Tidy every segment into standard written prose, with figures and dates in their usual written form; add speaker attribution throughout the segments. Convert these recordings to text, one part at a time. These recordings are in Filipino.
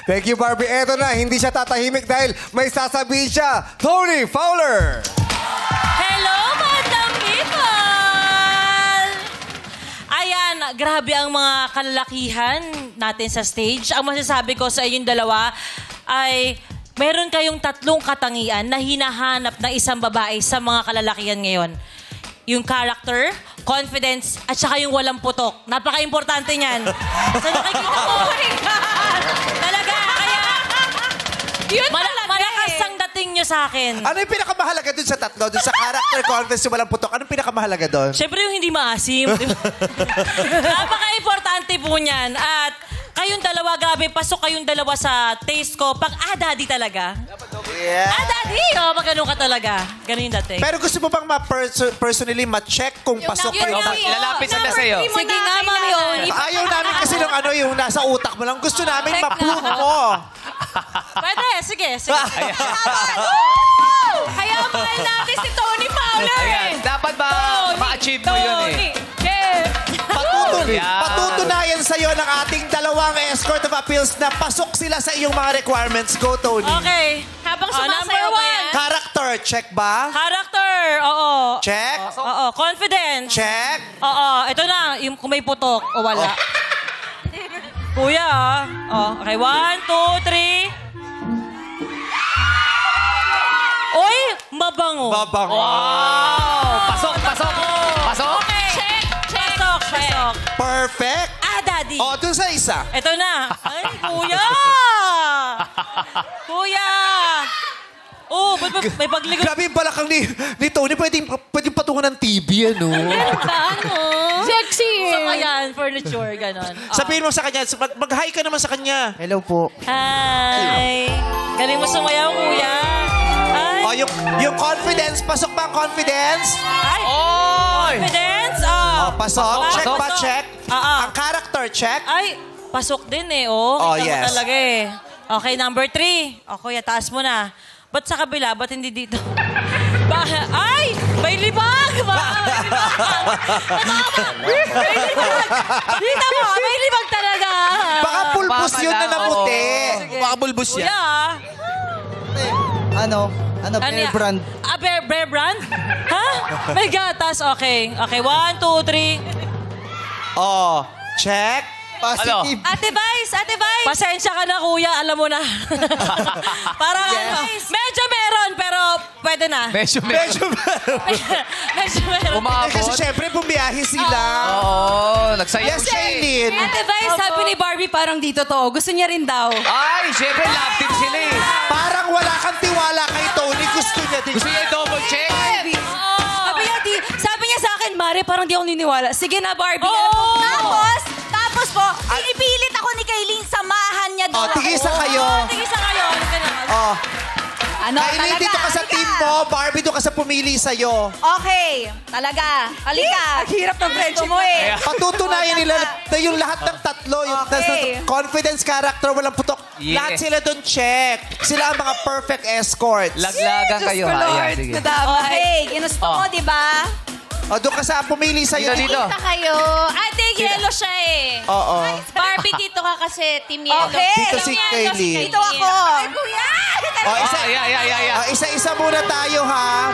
Speaker 1: Thank you, Barbie. Eto na, hindi siya tatahimik dahil may sasabihin siya. Tony Fowler!
Speaker 2: Hello, madam people! Ayan, grabe ang mga kalalakihan natin sa stage. Ang masasabi ko sa inyong dalawa ay meron kayong tatlong katangian na hinahanap ng isang babae sa mga kalalakihan ngayon. Yung character, confidence, at saka yung walang putok. Napaka-importante niyan. So nakikita ko, talaga, kaya yun malakas ang dating nyo sa akin.
Speaker 3: Ano yung pinakamahalaga dun sa tatlo? Dun sa character, confidence, yung walang putok. Anong pinakamahalaga dun?
Speaker 2: Siyempre yung hindi maasim. Napaka-importante po niyan. At kayong dalawa, grabe, pasok kayong dalawa sa taste ko. Pag daddy talaga.
Speaker 3: Yeah.
Speaker 2: Daddy! O, pag ganun ka talaga. Ganun yung dating.
Speaker 3: Pero gusto mo bang personally ma-check kung pasok kayo?
Speaker 4: Lalapit sila sa'yo.
Speaker 2: Sige nga, Mami Oni.
Speaker 3: Ayaw namin kasi ng ano yung nasa utak mo lang. Gusto namin ma-prove mo.
Speaker 2: Pwede, sige.
Speaker 5: Kaya mahal natin si Tony Fowler.
Speaker 4: Ayan, dapat ba ma-achieve mo yun eh?
Speaker 3: Patutunayan sa'yo ng ating dalawang escort of appeals na pasok sila sa iyong mga requirements. Go, Tony.
Speaker 2: Okay.
Speaker 5: Habang
Speaker 2: Number
Speaker 5: sumasayaw ba
Speaker 2: 1.
Speaker 5: yan?
Speaker 3: Character, check ba?
Speaker 2: Character, oo.
Speaker 3: Check.
Speaker 2: Oo, confidence.
Speaker 3: Check.
Speaker 2: Oo, ito na, yung kung may putok o wala. Kuya, okay, 1, 2, 3. Oy, mabango.
Speaker 3: Mabango.
Speaker 4: Pasok!
Speaker 2: Okay. Pasok.
Speaker 3: Perfect.
Speaker 2: Daddy.
Speaker 3: O, dun sa isa.
Speaker 2: Ito na. Ay, kuya! Kuya! Oh, ba't may pagligo?
Speaker 3: Grabe yung balakang ni Tony. Pwedeng patungan ng TV, ano?
Speaker 2: Paano?
Speaker 5: Sexy.
Speaker 2: So, ayan, furniture, ganon.
Speaker 3: Sabihin mo sa kanya, mag-hi ka naman sa kanya.
Speaker 1: Hello po.
Speaker 2: Hi! Galing mo sumayaw, kuya. Hi!
Speaker 3: O, yung confidence. Pasok ba ang confidence?
Speaker 2: Ay!
Speaker 4: Oy!
Speaker 2: Confidence!
Speaker 3: O, pasok. Check ba?
Speaker 2: Pasok.
Speaker 3: Check. Ang character, check.
Speaker 2: Ay, pasok din eh, oh.
Speaker 3: Oh,
Speaker 2: Kita mo
Speaker 3: yes.
Speaker 2: talaga eh. Okay, number 3. O, kuya, taas mo na. Ba't sa kabila? Ba't hindi dito? Ay! May libag! May libag! Dito mo, may libag talaga.
Speaker 3: Baka pulbos yun na namuti.
Speaker 4: Baka bulbos yan.
Speaker 2: Kuya,
Speaker 1: Ano,
Speaker 2: yan?
Speaker 1: brand?
Speaker 2: Bear brand? Ha? May gatas. Okay. Okay, 1, 2, 3.
Speaker 3: Oh, check.
Speaker 1: Positive.
Speaker 2: Ate Vice! Pasensya ka na, kuya. Alam mo na. Parang medyo meron, pero pwede na.
Speaker 4: Medyo
Speaker 2: Medyo meron.
Speaker 4: Umabot.
Speaker 3: Kasi syempre, bumiyahe sila.
Speaker 4: Oo, nagsayaw
Speaker 3: Yes,
Speaker 4: siya.
Speaker 3: Aileen.
Speaker 5: Ate Vice, sabi ni Barbie parang dito to. Gusto niya rin daw.
Speaker 4: Ay, syempre, love team sila eh.
Speaker 3: Parang wala kang tiwala kay Tony. Gusto niya din.
Speaker 4: Gusto niya double check.
Speaker 5: Sabi niya sa akin, Mare, parang di ako niniwala. Sige na, Barbie.
Speaker 6: Tapos po, pinipilit ako ni Kaylin, samahan niya doon.
Speaker 3: Tigisa kayo.
Speaker 2: Tigisa kayo.
Speaker 6: Ano,
Speaker 3: Kaylin,
Speaker 6: talaga,
Speaker 3: dito ka sa
Speaker 6: halika.
Speaker 3: team mo. Barbie, doon ka sa pumili sa'yo.
Speaker 6: Okay, talaga. Halika.
Speaker 5: Ang hirap ng friendship
Speaker 6: mo eh.
Speaker 3: Patutunayan nila na yung lahat ng tatlo, yung
Speaker 6: Okay.
Speaker 3: confidence, character, walang putok.
Speaker 4: Yeah.
Speaker 3: Lahat sila doon check. Sila ang mga perfect escorts.
Speaker 4: Laglagan kayo ha. Ayan, sige.
Speaker 6: Okay, ginusto mo, di ba?
Speaker 3: O, doon ka sa pumili sa'yo.
Speaker 4: Dito.
Speaker 5: Kita kayo. Ate, yellow siya eh.
Speaker 3: Oo.
Speaker 5: Barbie, dito ka kasi team yellow.
Speaker 6: Okay.
Speaker 3: Dito si Kaylin.
Speaker 6: Dito ako. Ay, kuya!
Speaker 3: O,
Speaker 4: Yeah.
Speaker 3: isa-isa muna tayo, ha?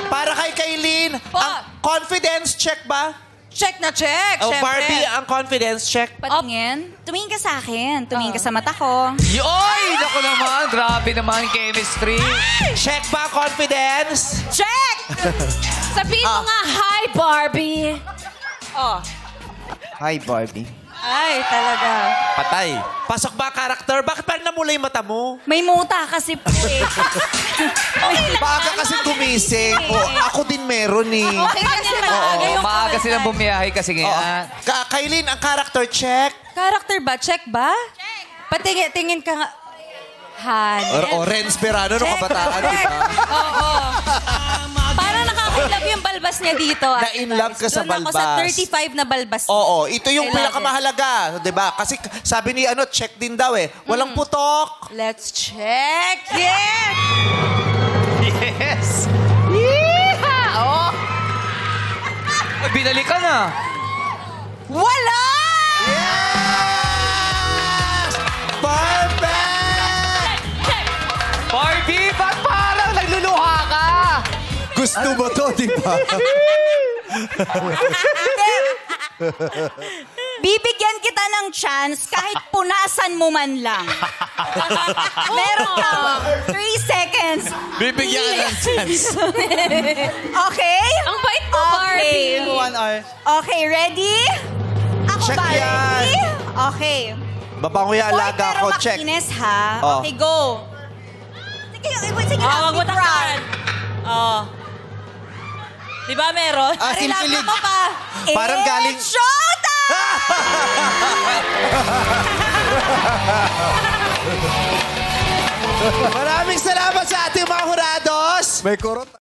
Speaker 3: Para kay Kaylin, ang confidence check ba?
Speaker 5: Check na check.
Speaker 3: O,
Speaker 5: syempre.
Speaker 3: Barbie, ang confidence check.
Speaker 6: Patingin. Tumingin ka sa akin. Tumingin ka sa mata ko.
Speaker 4: Yoy! Naku naman, grabe naman yung chemistry.
Speaker 3: Check ba ang confidence?
Speaker 6: Check!
Speaker 5: Sabihin mo nga, hi, Barbie.
Speaker 1: Hi, Barbie.
Speaker 5: Ay, talaga.
Speaker 3: Patay. Pasok ba ang character? Bakit parang namula yung mata mo?
Speaker 6: May muta kasi po eh.
Speaker 3: Baka kasi gumising. O, ako din meron eh.
Speaker 6: Okay kasi
Speaker 4: Oo, maaga silang bumiyahe kasi nga.
Speaker 3: Kaylin, ang character check.
Speaker 5: Character ba? Check ba? Check. Patingin ka nga. Han.
Speaker 3: Renz Perano, no kabataan, di ba?
Speaker 5: Oo. Parang nakaka-love yung balbas niya dito.
Speaker 3: Na-in-love ka sa
Speaker 5: Doon ako sa
Speaker 3: balbas.
Speaker 5: 35 na balbas.
Speaker 3: Oo, ito yung
Speaker 5: I love
Speaker 3: pinakamahalaga, 'di ba? Kasi sabi ni check din daw eh. Walang putok.
Speaker 5: Let's check. Yeah!
Speaker 4: Yes! Yeah! Oh! Ay, binalikan na.
Speaker 5: Wala!
Speaker 3: Yes! Barbie!
Speaker 1: Gusto mo to, di ba?
Speaker 6: Bibigyan kita ng chance kahit punasan mo man lang. Meron kang 3 seconds.
Speaker 3: Bibigyan ka ng chance.
Speaker 6: Okay?
Speaker 2: Ang bait mo, Barbie.
Speaker 3: 1 hour.
Speaker 6: Okay, ready? Ako
Speaker 3: Check
Speaker 6: ba?
Speaker 3: yan.
Speaker 6: Ready? Okay.
Speaker 3: Babangoy alaga
Speaker 6: pero
Speaker 3: ko, check.
Speaker 6: makinis ha.
Speaker 3: Oh.
Speaker 6: Okay, go. Sige na,
Speaker 2: Wag mo
Speaker 6: be proud.
Speaker 2: takpan. Oh. Di ba meron?
Speaker 3: Silpilig.
Speaker 6: Mo pa.
Speaker 3: Parang galing...
Speaker 6: It's showtime!
Speaker 3: Maraming salamat sa ating mga hurados.
Speaker 1: May kurot.